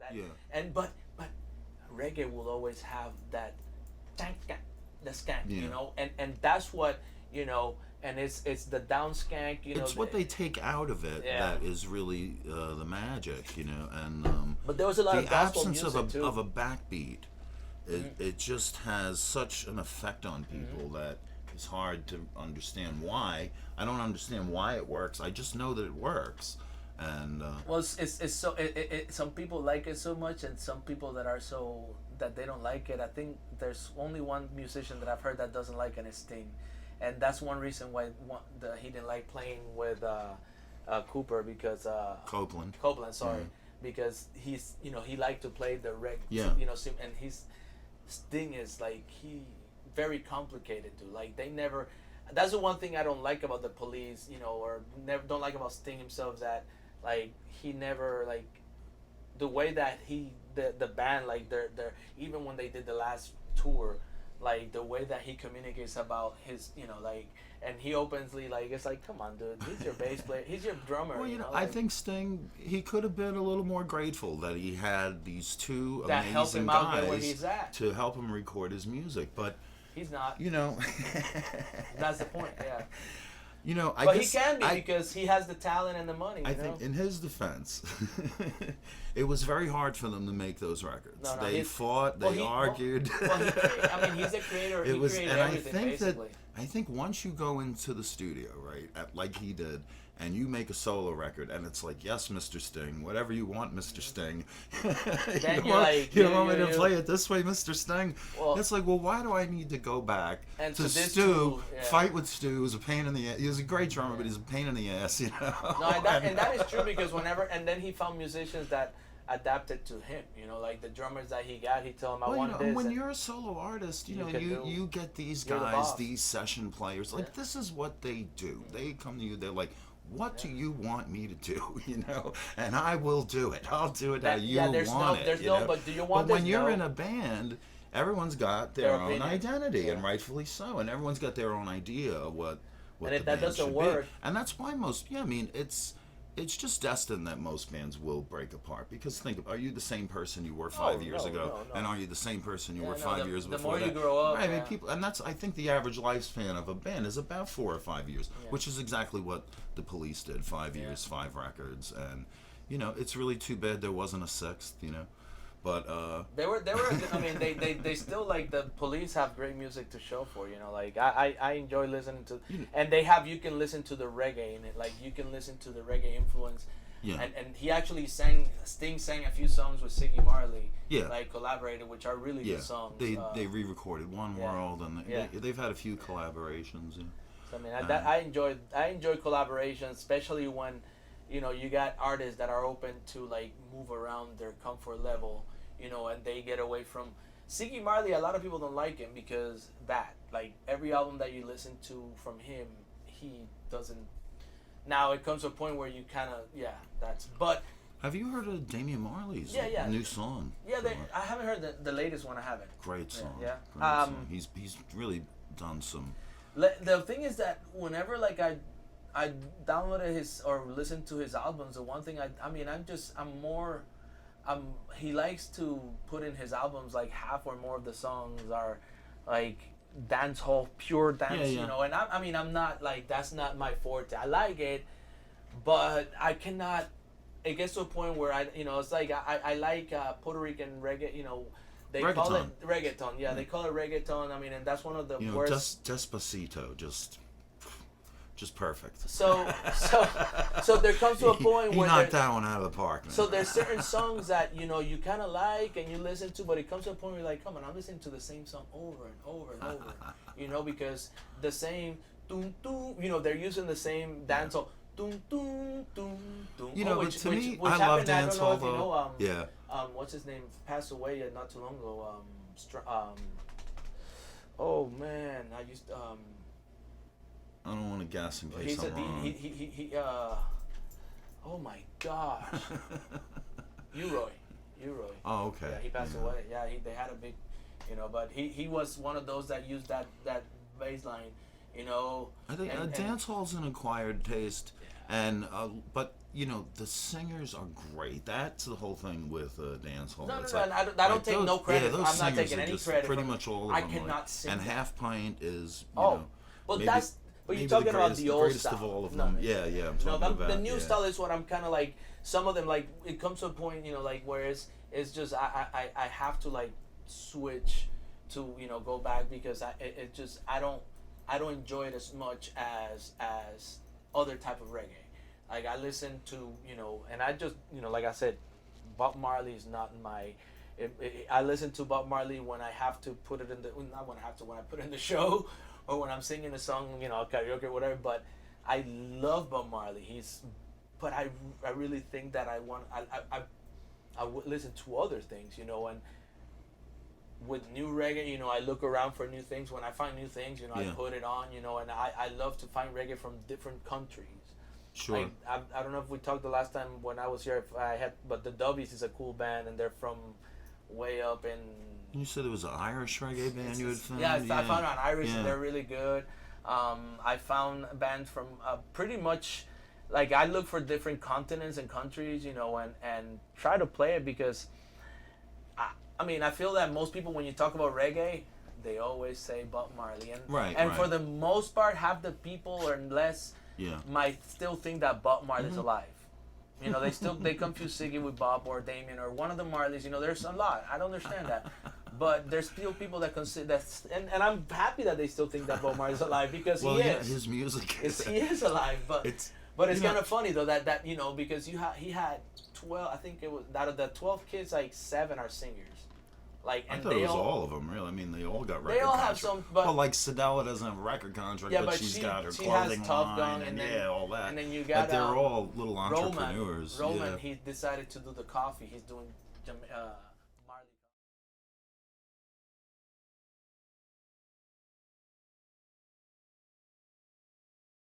That, Yeah. and but reggae will always have that skank, the skank, Yeah. and that's what and it's the down skank, It's what they take out of it Yeah. that is really the magic, and But there was a lot the of gospel absence music too. of a backbeat. It just has such an effect on people that it's hard to understand why. I don't understand why it works. I just know that it works, and Well, it's so some people like it so much, and some people that are so that they don't like it. I think there's only one musician that I've heard that doesn't like it is Sting, and that's one reason why he didn't like playing with Cooper because Copeland. Copeland, sorry, because he's he liked to play the Yeah. and he's Sting is like he very complicated to like they never. That's the one thing I don't like about the Police, or never don't like about Sting himself, that like he never like the way that the band, like they're even when they did the last tour, like the way that he communicates about his like, and he openly like it's like, come on dude, he's your bass player, he's your drummer. Well, I like, think Sting, he could have been a little more grateful that he had these two that help amazing him out there where guys he's at. to help him record his music, but He's not. That's the point. Yeah. I But guess he can be because he has the talent and the money. I think in his defense, it was very hard for them to make those records. No, they fought, they argued. He's a creator. It was, created and everything, basically. I think once you go into the studio, right, like he did, and you make a solo record, and it's like, yes, Mr. Sting, whatever you want, Mr. Sting. Then you want me to play it this way, Mr. Sting? Well, it's like, well, why do I need to go back and to this Stu, too, fight with Stu, who's a pain in the ass. He was a great drummer, but he's a pain in the ass, No, and that is true because and then he found musicians that adapted to him, like the drummers that he got, he told him I want this. When you're a solo artist, you get these guys, these session players, like this is what they do. They come to you, they're like, what do you want me to do? And I will do it. I'll do it how you want it. But do you want But when you're in a band, everyone's got their own identity, and rightfully so, and everyone's got their own idea of what and the if that band doesn't should work, be. And that's why it's just destined that most bands will break apart. Because are you the same person you were 5 years ago? No. And are you the same person you were 5 years before that? The more that? you grow up, right, I mean, people, and I think the average lifespan of a band is about 4 or 5 years, which is exactly what the Police did. 5 years, 5 records, and it's really too bad there wasn't a sixth. But they were. I mean, they still like the Police have great music to show for. Like I enjoy listening to, and you can listen to the reggae in it. Like you can listen to the reggae influence. Yeah. And he actually Sting sang a few songs with Siggy Marley. Yeah. Like collaborated, which are really good songs. They re-recorded One World, and they've had a few collaborations. Yeah. So, I enjoy collaborations, especially when, you got artists that are open to like move around their comfort level, and they get away from Siggy Marley. A lot of people don't like him because like every album that you listen to from him, he doesn't. Now it comes to a point where you kind of but. Have you heard of Damian Marley's new song? Yeah, I haven't heard the latest one. I haven't. Great song. Yeah. Great song. He's really done some. The thing is that whenever like I downloaded his or listened to his albums, the one thing he likes to put in his albums like half or more of the songs are like dance hall, pure dance, and I'm not like, that's not my forte. I like it, but I cannot. It gets to a point where it's like I like Puerto Rican reggae, They reggaeton. Call it reggaeton. Yeah, they call it reggaeton. I mean, and that's one of the worst. Despacito, just perfect. So there comes to a point where he knocked that one out of the park. Man. So there's certain songs that you kind of like and you listen to, but it comes to a point where you're like, come on, I'm listening to the same song over and over and over, because the same doom doom, they're using the same dancehall doom doom doom doom. But to me, I love dancehall though. What's his name? Passed away not too long ago. Oh man, I used I don't want to guess in case I'm wrong. He oh my gosh. Uroy. Oh, okay. Yeah, he passed away. Yeah, they had a big, but he was one of those that used that bass line, you know. I think dance hall's an acquired taste, and but the singers are great. That's the whole thing with dance hall. No, I don't take no credit. I'm not taking any credit. Pretty much all of them. I cannot sing. And Half Pint is but maybe, that's. But you're talking about the old style. Of all of them. Yeah. I'm talking about the new style is what I'm kind of like. Some of them, like, it comes to a point, like, where it's just I have to, like, switch to go back, because I don't enjoy it as much as other type of reggae. Like, I listen to and I just like I said, Bob Marley is not my. I listen to Bob Marley when I have to put it in the not when I have to when I put it in the show, or when I'm singing a song, karaoke or whatever. But I love Bob Marley. But I really think that I would listen to other things, and with new reggae, I look around for new things. When I find new things, I put it on, and I love to find reggae from different countries. Sure. I don't know if we talked the last time when I was here, but the Dubbies is a cool band, and they're from way up in. You said it was an Irish reggae band you had found? Yeah, I found an Irish, and they're really good. I found bands from pretty much. Like, I look for different continents and countries, and try to play it, because, I feel that most people, when you talk about reggae, they always say Bob Marley. And for the most part, half the people or less might still think that Bob Marley's alive. They confuse Siggy with Bob or Damien or one of the Marleys. There's a lot. I don't understand that. But there's still people that consider that, and I'm happy that they still think that Bob Marley's alive, because he is. His music he is alive, but it's kind of funny though that because he had 12. I think it was out of the 12 kids, like 7 are singers. Like, and I thought it was all of them, really. I mean, they all got record contracts. They all have some, but like Sedella doesn't have a record contract, but she's got her clothing line and all that. And then you got they're all little entrepreneurs. Roman, he decided to do the coffee. He's doing